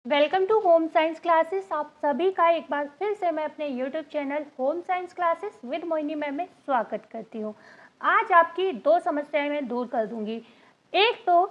Welcome to home science classes. आप सभी का एक बार फिर से मैं अपने YouTube channel home science classes with Mohini ma'am में स्वागत करती हूँ। आज आपकी दो समस्याएं मैं दूर कर दूंगी। एक तो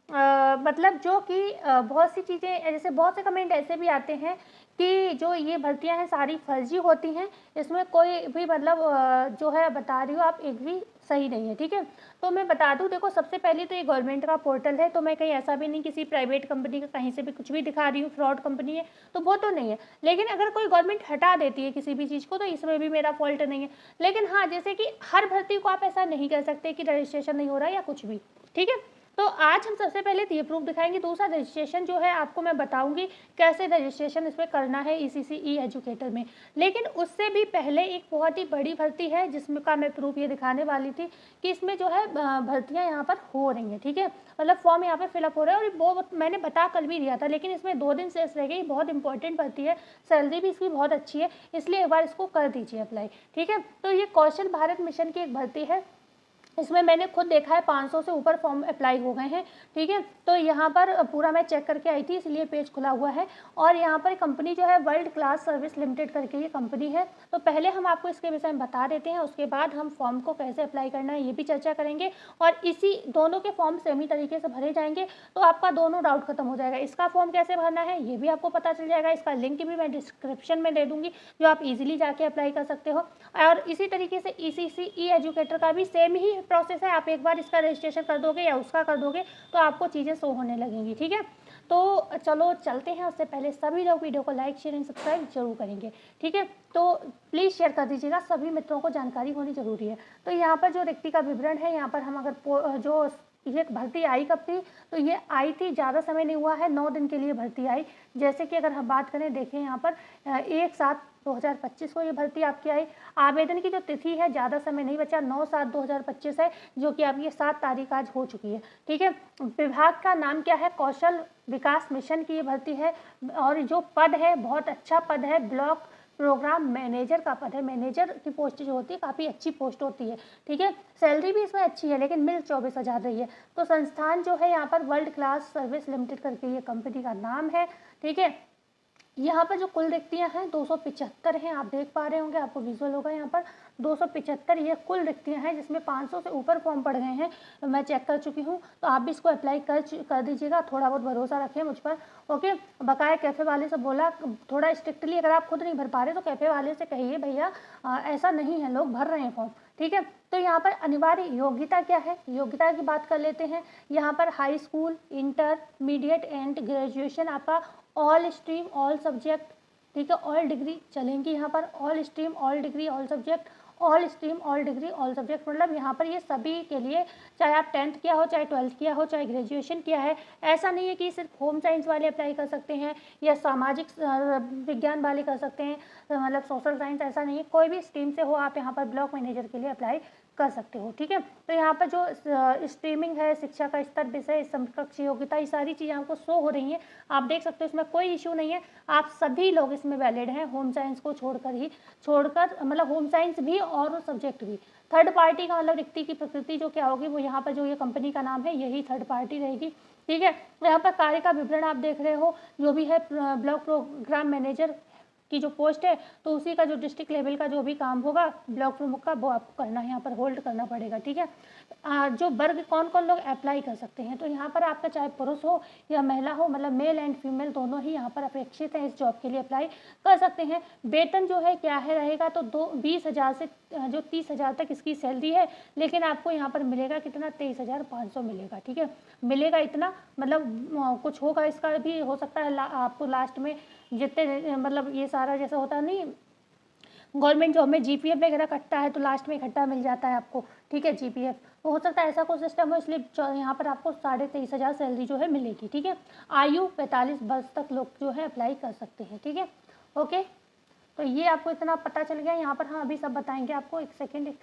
मतलब जो कि बहुत सी चीज़ें, जैसे बहुत से कमेंट ऐसे भी आते हैं कि जो ये भर्तियां हैं सारी फर्जी होती हैं, इसमें कोई भी मतलब जो है बता रही हूँ आप एक भी सही नहीं है। ठीक है, तो मैं बता दूं, देखो सबसे पहले तो ये गवर्नमेंट का पोर्टल है, तो मैं कहीं ऐसा भी नहीं किसी प्राइवेट कंपनी का कहीं से भी कुछ भी दिखा रही हूँ फ्रॉड कंपनी है तो वो तो नहीं है। लेकिन अगर कोई गवर्नमेंट हटा देती है किसी भी चीज़ को तो इसमें भी मेरा फॉल्ट नहीं है। लेकिन हाँ, जैसे कि हर भर्ती को आप ऐसा नहीं कर सकते कि रजिस्ट्रेशन नहीं हो रहा या कुछ भी। ठीक है, तो आज हम सबसे पहले ये प्रूफ दिखाएंगे। दूसरा, रजिस्ट्रेशन जो है आपको मैं बताऊंगी कैसे रजिस्ट्रेशन इसमें करना है ईसीसी ई एजुकेटर में। लेकिन उससे भी पहले एक बहुत ही बड़ी भर्ती है जिसमें का मैं प्रूफ ये दिखाने वाली थी कि इसमें जो है भर्तियां यहाँ पर हो रही हैं। ठीक है, मतलब फॉर्म यहाँ पर फिलअप हो रहा है और वो मैंने बता कल भी दिया था, लेकिन इसमें 2 दिन शेष रह गई। बहुत इंपॉर्टेंट भर्ती है, सैलरी भी इसकी बहुत अच्छी है, इसलिए एक बार इसको कर दीजिए अप्लाई। ठीक है, तो ये कौशल भारत मिशन की एक भर्ती है। इसमें मैंने खुद देखा है 500 से ऊपर फॉर्म अप्लाई हो गए हैं। ठीक है, तो यहाँ पर पूरा मैं चेक करके आई थी, इसलिए पेज खुला हुआ है। और यहाँ पर कंपनी जो है वर्ल्ड क्लास सर्विस लिमिटेड करके ये कंपनी है। तो पहले हम आपको इसके विषय में बता देते हैं, उसके बाद हम फॉर्म को कैसे अप्लाई करना है ये भी चर्चा करेंगे। और इसी दोनों के फॉर्म सेम ही तरीके से भरे जाएंगे, तो आपका दोनों डाउट खत्म हो जाएगा। इसका फॉर्म कैसे भरना है ये भी आपको पता चल जाएगा, इसका लिंक भी मैं डिस्क्रिप्शन में दे दूँगी, जो आप ईजिली जाके अप्लाई कर सकते हो। और इसी तरीके से ईसीसी ई एजुकेटर का भी सेम ही प्रोसेस है। आप एक बार इसका रजिस्ट्रेशन कर दोगे या उसका कर दोगे तो आपको चीज़ें शो होने लगेंगी। ठीक है, तो चलो चलते हैं। उससे पहले सभी लोग वीडियो को लाइक शेयर एंड सब्सक्राइब जरूर करेंगे। ठीक है, तो प्लीज़ शेयर कर दीजिएगा, सभी मित्रों को जानकारी होनी जरूरी है। तो यहाँ पर जो रिक्ति का विवरण है, यहाँ पर हम अगर जो ये भर्ती आई कब थी, तो ये आई थी ज़्यादा समय नहीं हुआ है, 9 दिन के लिए भर्ती आई। जैसे कि अगर हम बात करें, देखिए यहाँ पर 1/7/2025 को ये भर्ती आपकी आई। आवेदन की जो तिथि है, ज़्यादा समय नहीं बचा, 9/7/2025 है, जो कि आपकी 7 तारीख आज हो चुकी है। ठीक है, विभाग का नाम क्या है? कौशल विकास मिशन की ये भर्ती है। और जो पद है बहुत अच्छा पद है, ब्लॉक प्रोग्राम मैनेजर का पद है। मैनेजर की पोस्ट जो होती है काफ़ी अच्छी पोस्ट होती है। ठीक है, सैलरी भी इसमें अच्छी है, लेकिन मिल 24,000 रही है। तो संस्थान जो है यहाँ पर वर्ल्ड क्लास सर्विस लिमिटेड करके ये कंपनी का नाम है। ठीक है, यहाँ पर जो कुल रिक्तियाँ हैं 275 हैं, आप देख पा रहे होंगे, आपको विजुअल होगा यहाँ पर 275 ये कुल रिक्तियाँ हैं, जिसमें 500 से ऊपर फॉर्म पड़ गए हैं। मैं चेक कर चुकी हूँ, तो आप भी इसको अप्लाई कर दीजिएगा। थोड़ा बहुत भरोसा रखें मुझ पर। ओके, बकाया कैफ़े वाले से बोला थोड़ा स्ट्रिक्टली, अगर आप खुद नहीं भर पा रहे तो कैफ़े वाले से कहिए भैया ऐसा नहीं है, लोग भर रहे हैं फॉर्म। ठीक है, तो यहाँ पर अनिवार्य योग्यता क्या है, योग्यता की बात कर लेते हैं। यहाँ पर high school, intermediate and graduation, आपका ऑल स्ट्रीम ऑल सब्जेक्ट। ठीक है, ऑल डिग्री चलेंगी यहाँ पर, all stream all degree all subject, all stream all degree all subject. मतलब यहाँ पर ये सभी के लिए, चाहे आप 10th किया हो, चाहे 12th किया हो, चाहे ग्रेजुएशन किया है। ऐसा नहीं है कि सिर्फ होम साइंस वाले अप्लाई कर सकते हैं या सामाजिक विज्ञान वाले कर सकते हैं, मतलब सोशल साइंस, ऐसा नहीं है। कोई भी स्ट्रीम से हो आप यहाँ पर ब्लॉक मैनेजर के लिए अप्लाई कर सकते हो। ठीक है, तो यहाँ पर जो स्ट्रीमिंग है, शिक्षा का स्तर, विषय, समकक्ष योग्यता, ये सारी चीज़ें आपको शो हो रही हैं, आप देख सकते हो, इसमें कोई इशू नहीं है। आप सभी लोग इसमें वैलिड हैं, होम साइंस को छोड़कर मतलब होम साइंस भी और सब्जेक्ट भी। थर्ड पार्टी का मतलब रिक्ति की प्रकृति जो क्या होगी, वो यहाँ पर जो ये कंपनी का नाम है यही थर्ड पार्टी रहेगी। ठीक है, यहाँ पर कार्य का विवरण आप देख रहे हो, जो भी है ब्लॉक प्रोग्राम मैनेजर की जो पोस्ट है, तो उसी का जो डिस्ट्रिक्ट लेवल का जो भी काम होगा ब्लॉक प्रमुख का, वो आपको करना है, यहाँ पर होल्ड करना पड़ेगा। ठीक है, जो वर्ग कौन कौन लोग अप्लाई कर सकते हैं, तो यहाँ पर आपका चाहे पुरुष हो या महिला हो, मतलब मेल एंड फीमेल दोनों ही यहाँ पर अपेक्षित है, इस जॉब के लिए अप्लाई कर सकते हैं। वेतन जो है क्या है रहेगा, तो 20,000 से जो 30,000 तक इसकी सैलरी है। लेकिन आपको यहाँ पर मिलेगा कितना, 23,500 मिलेगा। ठीक है, मिलेगा इतना, मतलब कुछ होगा इसका भी हो सकता है आपको लास्ट में जितने मतलब ये सारा जैसा होता नहीं, गवर्नमेंट जॉब में जीपीएफ वगैरह कटता है तो लास्ट में इकट्ठा मिल जाता है आपको। ठीक है, जीपीएफ तो हो सकता है ऐसा कोई सिस्टम हो, इसलिए यहाँ पर आपको 23,500 सैलरी जो है मिलेगी। ठीक है, आयु 45 वर्ष तक लोग जो है अप्लाई कर सकते हैं। ठीक है, ओके, तो ये आपको इतना पता चल गया। यहाँ पर हम अभी सब बताएंगे आपको। एक सेकेंड,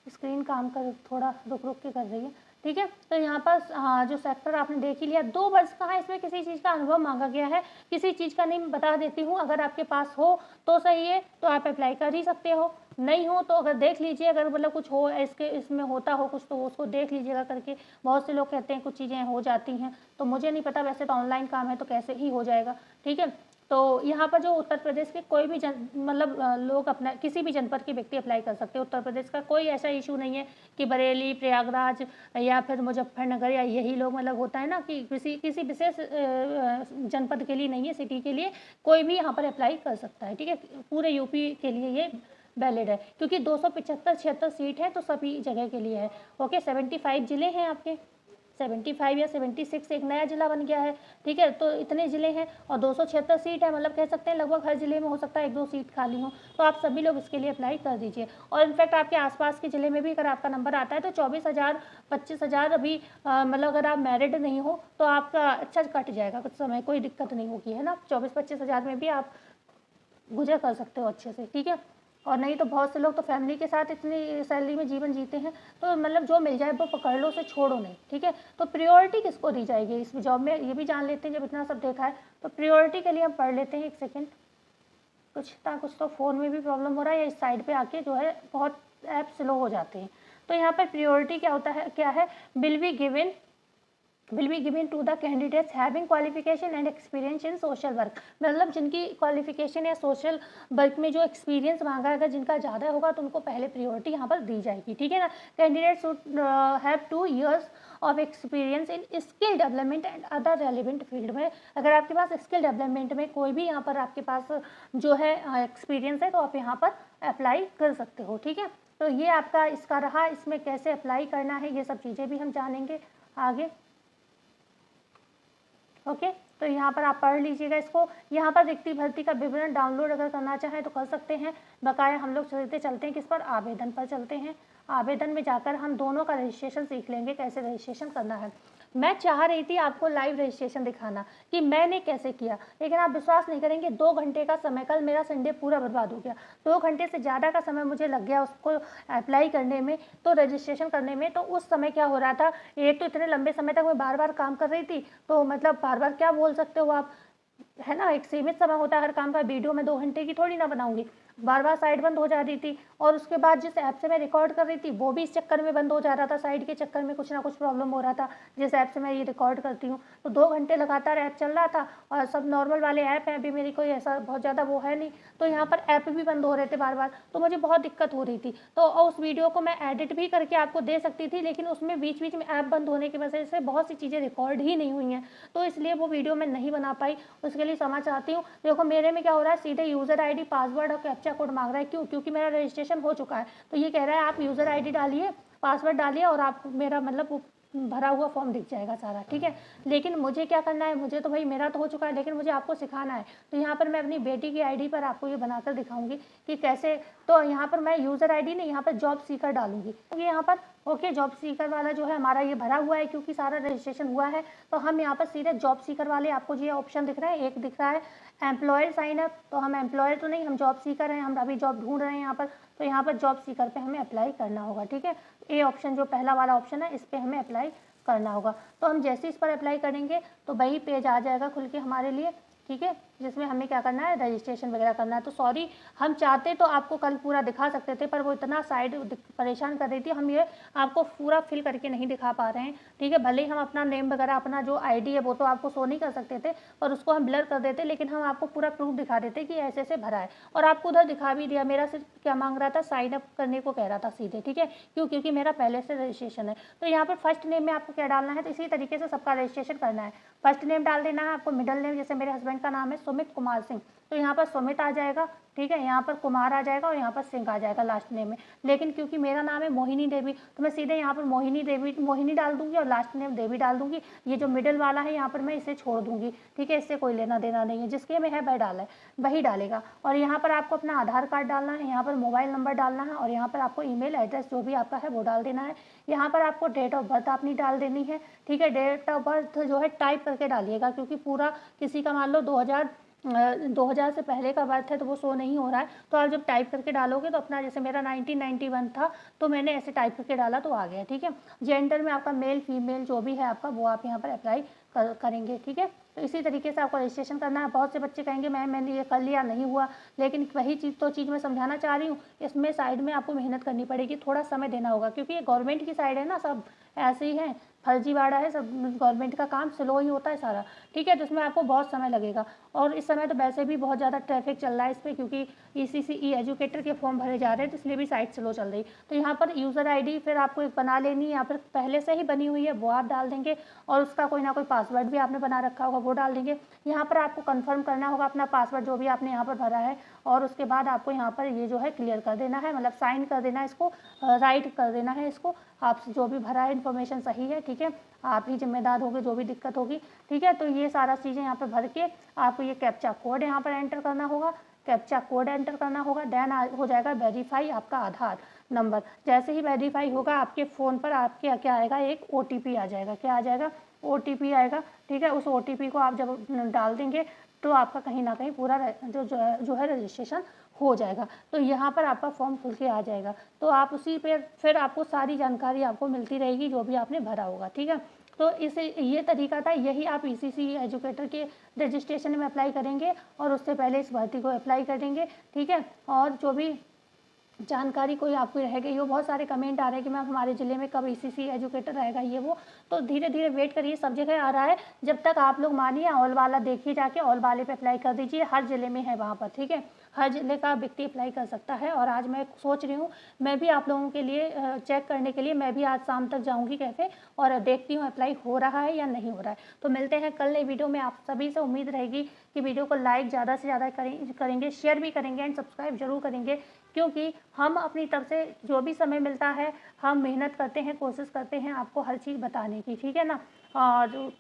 स्क्रीन काम कर थोड़ा रुक रुक के कर रही है। ठीक है, तो यहाँ पर जो सेक्टर आपने देख ही लिया, 2 वर्ष का है, इसमें किसी चीज़ का अनुभव मांगा गया है, किसी चीज़ का नहीं। बता देती हूँ, अगर आपके पास हो तो सही है, तो आप अप्लाई कर ही सकते हो। नहीं हो तो अगर देख लीजिए, अगर मतलब कुछ हो इसके इसमें होता हो कुछ तो उसको देख लीजिएगा करके। बहुत से लोग कहते हैं कुछ चीज़ें हो जाती हैं, तो मुझे नहीं पता, वैसे तो ऑनलाइन काम है तो कैसे ही हो जाएगा, ठीक है। तो यहाँ पर जो उत्तर प्रदेश के कोई भी मतलब लोग अपना किसी भी जनपद के व्यक्ति अप्लाई कर सकते हैं। उत्तर प्रदेश का कोई ऐसा इशू नहीं है कि बरेली, प्रयागराज या फिर मुजफ्फरनगर या यही लोग, मतलब होता है ना कि किसी विशेष जनपद के लिए नहीं है, सिटी के लिए कोई भी यहाँ पर अप्लाई कर सकता है, ठीक है। पूरे यूपी के लिए ये वैलिड है, क्योंकि 275-76 सीट है तो सभी जगह के लिए है। ओके, 75 ज़िले हैं आपके, 75 या 76 एक नया ज़िला बन गया है, ठीक है। तो इतने ज़िले हैं और 276 सीट है, मतलब कह सकते हैं लगभग हर ज़िले में हो सकता है 1-2 सीट खाली हो, तो आप सभी लोग इसके लिए अप्लाई कर दीजिए। और इनफैक्ट आपके आसपास के ज़िले में भी अगर आपका नंबर आता है तो 24,000 25,000 अभी मतलब अगर आप मैरिड नहीं हो तो आपका अच्छा कट जाएगा कुछ समय, कोई दिक्कत नहीं होगी, है ना। 24-25 हज़ार में भी आप गुजर कर सकते हो अच्छे से, ठीक है। और नहीं तो बहुत से लोग तो फैमिली के साथ इतनी सैलरी में जीवन जीते हैं, तो मतलब जो मिल जाए वो पकड़ लो, उसे छोड़ो नहीं, ठीक है। तो प्रायोरिटी किसको दी जाएगी इस जॉब में, ये भी जान लेते हैं। जब इतना सब देखा है तो प्रायोरिटी के लिए हम पढ़ लेते हैं। एक सेकेंड, कुछ तो फ़ोन में भी प्रॉब्लम हो रहा है या इस साइड पे आके जो है बहुत ऐप स्लो हो जाते हैं। तो यहाँ पर प्रायोरिटी क्या होता है, क्या है, will be given to the candidates having qualification and experience in social work। मतलब जिनकी क्वालिफिकेशन या सोशल वर्क में जो एक्सपीरियंस मांगा है, अगर जिनका ज़्यादा होगा तो उनको पहले प्रायोरिटी यहाँ पर दी जाएगी, ठीक है ना। Candidates should have 2 years of experience in skill development and other relevant field में। अगर आपके पास स्किल डेवलपमेंट में कोई भी यहाँ पर आपके पास जो है एक्सपीरियंस है तो आप यहाँ पर अप्लाई कर सकते हो, ठीक है। तो ये आपका इसका रहा, इसमें कैसे अप्लाई करना है ये सब चीज़ें भी हम जानेंगे आगे। ओके, तो यहाँ पर आप पढ़ लीजिएगा इसको। यहाँ पर रिक्ति भर्ती का विवरण डाउनलोड अगर करना चाहें तो कर सकते हैं। बकाया हम लोग चलते हैं किस पर, आवेदन पर चलते हैं। आवेदन में जाकर हम दोनों का रजिस्ट्रेशन सीख लेंगे, कैसे रजिस्ट्रेशन करना है। मैं चाह रही थी आपको लाइव रजिस्ट्रेशन दिखाना कि मैंने कैसे किया, लेकिन आप विश्वास नहीं करेंगे 2 घंटे का समय, कल मेरा संडे पूरा बर्बाद हो गया। 2 घंटे से ज़्यादा का समय मुझे लग गया उसको अप्लाई करने में, तो रजिस्ट्रेशन करने में। तो उस समय क्या हो रहा था, एक तो इतने लंबे समय तक मैं बार बार काम कर रही थी, तो मतलब बार बार क्या बोल सकते हो आप, है ना, एक सीमित समय होता है हर काम का। वीडियो मैं 2 घंटे की थोड़ी ना बनाऊंगी, बार बार साइड बंद हो जा रही थी। और उसके बाद जिस ऐप से मैं रिकॉर्ड कर रही थी वो भी इस चक्कर में बंद हो जा रहा था, साइड के चक्कर में कुछ ना कुछ प्रॉब्लम हो रहा था जिस ऐप से मैं ये रिकॉर्ड करती हूँ। तो 2 घंटे लगातार ऐप चल रहा था, और सब नॉर्मल वाले ऐप हैं, अभी मेरी कोई ऐसा बहुत ज़्यादा वो है नहीं, तो यहाँ पर ऐप भी बंद हो रहे थे बार बार, तो मुझे बहुत दिक्कत हो रही थी। तो उस वीडियो को मैं एडिट भी करके आपको दे सकती थी, लेकिन उसमें बीच बीच में ऐप बंद होने की वजह से बहुत सी चीज़ें रिकॉर्ड ही नहीं हुई हैं, तो इसलिए वो वीडियो मैं नहीं बना पाई। उसके लिए क्षमा चाहती हूँ। देखो मेरे में क्या हो रहा है, सीधे यूज़र आईडी, पासवर्ड और कैप्चा कोड मांग रहा है। क्यों? क्योंकि मेरा रजिस्ट्रेशन हो चुका है, तो ये कह रहा है आप यूज़र आईडी डालिए, पासवर्ड डालिए और आप मेरा मतलब वो भरा हुआ फॉर्म दिख जाएगा सारा, ठीक है। लेकिन मुझे क्या करना है, मुझे तो भाई मेरा तो हो चुका है, लेकिन मुझे आपको सिखाना है। तो यहाँ पर मैं अपनी बेटी की आईडी पर आपको ये बनाकर दिखाऊंगी कि कैसे। तो यहाँ पर मैं यूज़र आईडी नहीं, यहाँ पर जॉब सीकर डालूंगी, क्योंकि यहाँ पर ओके जॉब सीकर वाला जो है हमारा ये भरा हुआ है, क्योंकि सारा रजिस्ट्रेशन हुआ है। तो हम यहाँ पर सीधे जॉब सीकर वाले, आपको ये ऑप्शन दिख रहा है, एक दिख रहा है एम्प्लॉयर साइन अप, तो हम एम्प्लॉयर तो नहीं, हम जॉब सीकर हैं, हम अभी जॉब ढूंढ रहे हैं यहाँ पर। तो यहाँ पर जॉब सीकर पे हमें अप्लाई करना होगा, ठीक है। ये ऑप्शन जो पहला वाला ऑप्शन है इस पर हमें अप्लाई करना होगा। तो हम जैसे इस पर अप्लाई करेंगे तो वही पेज आ जाएगा खुल के हमारे लिए, ठीक है, जिसमें हमें क्या करना है, रजिस्ट्रेशन वगैरह करना है। तो सॉरी, हम चाहते तो आपको कल पूरा दिखा सकते थे, पर वो इतना साइड परेशान कर रही थी, हम ये आपको पूरा फिल करके नहीं दिखा पा रहे हैं, ठीक है। भले ही हम अपना नेम वगैरह, अपना जो आईडी है वो तो आपको शो नहीं कर सकते थे, और उसको हम ब्लर कर देते, लेकिन हम आपको पूरा प्रूफ दिखा देते कि ऐसे ऐसे भरा है। और आपको उधर दिखा भी दिया, मेरा सिर्फ क्या मांग रहा था, साइन अप करने को कह रहा था सीधे, ठीक है। क्यों? क्योंकि मेरा पहले से रजिस्ट्रेशन है। तो यहाँ पर फर्स्ट नेम में आपको क्या डालना है, तो इसी तरीके से सबका रजिस्ट्रेशन करना है। फर्स्ट नेम डाल देना है आपको, मिडिल नेम, जैसे मेरे हस्बैंड का नाम है सुमित कुमार सिंह, तो यहाँ पर सुमित आ जाएगा, ठीक है, यहाँ पर कुमार आ जाएगा और यहाँ पर सिंह आ जाएगा लास्ट नेम में। लेकिन क्योंकि मेरा नाम है मोहिनी देवी, तो मैं सीधे यहाँ पर मोहिनी डाल दूंगी और लास्ट नेम देवी डाल दूंगी। ये जो मिडिल वाला है यहाँ पर मैं इसे छोड़ दूंगी, ठीक है, इससे कोई लेना देना नहीं है, जिसके में है वह डाला है वही डालेगा। और यहाँ पर आपको अपना आधार कार्ड डालना है, यहाँ पर मोबाइल नंबर डालना है, और यहाँ पर आपको ईमेल एड्रेस जो भी आपका है वो डाल देना है। यहाँ पर आपको डेट ऑफ बर्थ अपनी डाल देनी है, ठीक है। डेट ऑफ बर्थ जो है टाइप करके डालिएगा, क्योंकि पूरा किसी का मान लो 2000 से पहले का बर्थ है तो वो शो नहीं हो रहा है। तो आप जब टाइप करके डालोगे तो अपना, जैसे मेरा 1991 था तो मैंने ऐसे टाइप करके डाला तो आ गया, ठीक है। जेंडर में आपका मेल फीमेल जो भी है आपका वो आप यहाँ पर अप्लाई करेंगे, ठीक है। तो इसी तरीके से आपको रजिस्ट्रेशन करना है। बहुत से बच्चे कहेंगे मैम मैंने ये कर लिया नहीं हुआ, लेकिन वही चीज़ मैं समझाना चाह रही हूँ, इसमें साइड में आपको मेहनत करनी पड़ेगी, थोड़ा समय देना होगा, क्योंकि ये गवर्नमेंट की साइड है ना, सब ऐसे ही हैं, फर्जीवाड़ा है सब, गवर्नमेंट का काम स्लो ही होता है सारा, ठीक है। तो इसमें आपको बहुत समय लगेगा, और इस समय तो वैसे भी बहुत ज़्यादा ट्रैफिक चल रहा है इस पर, क्योंकि ई एजुकेटर के फॉर्म भरे जा रहे हैं, तो इसलिए भी साइट स्लो चल रही। तो यहाँ पर यूज़र आईडी फिर आपको एक बना लेनी है, यहाँ पर पहले से ही बनी हुई है वो आप डाल देंगे, और उसका कोई ना कोई पासवर्ड भी आपने बना रखा होगा वो डाल देंगे। यहाँ पर आपको कंफर्म करना होगा अपना पासवर्ड जो भी आपने यहाँ पर भरा है, और उसके बाद आपको यहाँ पर ये जो है क्लियर कर देना है, मतलब साइन कर देना है इसको, राइट कर देना है इसको। आप जो भी भरा है इन्फॉर्मेशन सही है, ठीक है, आप ही जिम्मेदार होगे जो भी दिक्कत होगी, ठीक है। तो ये सारा चीज़ें यहाँ पर भर के आपको ये कैप्चा कोड यहाँ पर एंटर करना होगा, कैप्चा कोड एंटर करना होगा, देन हो जाएगा वेरीफाई आपका आधार नंबर। जैसे ही वेरीफाई होगा आपके फ़ोन पर आपके क्या आएगा, एक OTP आ जाएगा। क्या आ जाएगा, OTP आएगा, ठीक है। उस OTP को आप जब डाल देंगे तो आपका कहीं ना कहीं पूरा जो है रजिस्ट्रेशन हो जाएगा। तो यहाँ पर आपका फॉर्म खुल के आ जाएगा, तो आप उसी पर फिर आपको सारी जानकारी आपको मिलती रहेगी जो भी आपने भरा होगा, ठीक है। तो इसे ये तरीका था, यही आप ECC एजुकेटर के रजिस्ट्रेशन में अप्लाई करेंगे, और उससे पहले इस भर्ती को अप्लाई करेंगे, ठीक है। और जो भी जानकारी कोई आपको रह गई हो, बहुत सारे कमेंट आ रहे हैं कि मैम हमारे ज़िले में कब ECC एजुकेटर रहेगा ये वो, तो धीरे धीरे वेट करिए, सब जगह आ रहा है। जब तक आप लोग मानिए, ऑल वाला देखिए जाके, ऑल वाले पे अप्लाई कर दीजिए, हर ज़िले में है वहाँ पर, ठीक है, हर ज़िले का व्यक्ति अप्लाई कर सकता है। और आज मैं सोच रही हूँ मैं भी आप लोगों के लिए चेक करने के लिए मैं भी आज शाम तक जाऊँगी कैफ़े, और देखती हूँ अप्लाई हो रहा है या नहीं हो रहा है। तो मिलते हैं कल नई वीडियो में। आप सभी से उम्मीद रहेगी कि वीडियो को लाइक ज़्यादा से ज़्यादा करेंगे, शेयर भी करेंगे, एंड सब्सक्राइब जरूर करेंगे, क्योंकि हम अपनी तरफ से जो भी समय मिलता है हम मेहनत करते हैं, कोशिश करते हैं आपको हर चीज़ बताने की, ठीक है ना। और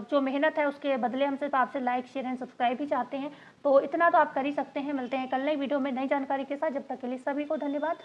जो मेहनत है उसके बदले हम सिर्फ आपसे लाइक शेयर एंड सब्सक्राइब ही चाहते हैं, तो इतना तो आप कर ही सकते हैं। मिलते हैं कल नई वीडियो में नई जानकारी के साथ, जब तक के लिए सभी को धन्यवाद।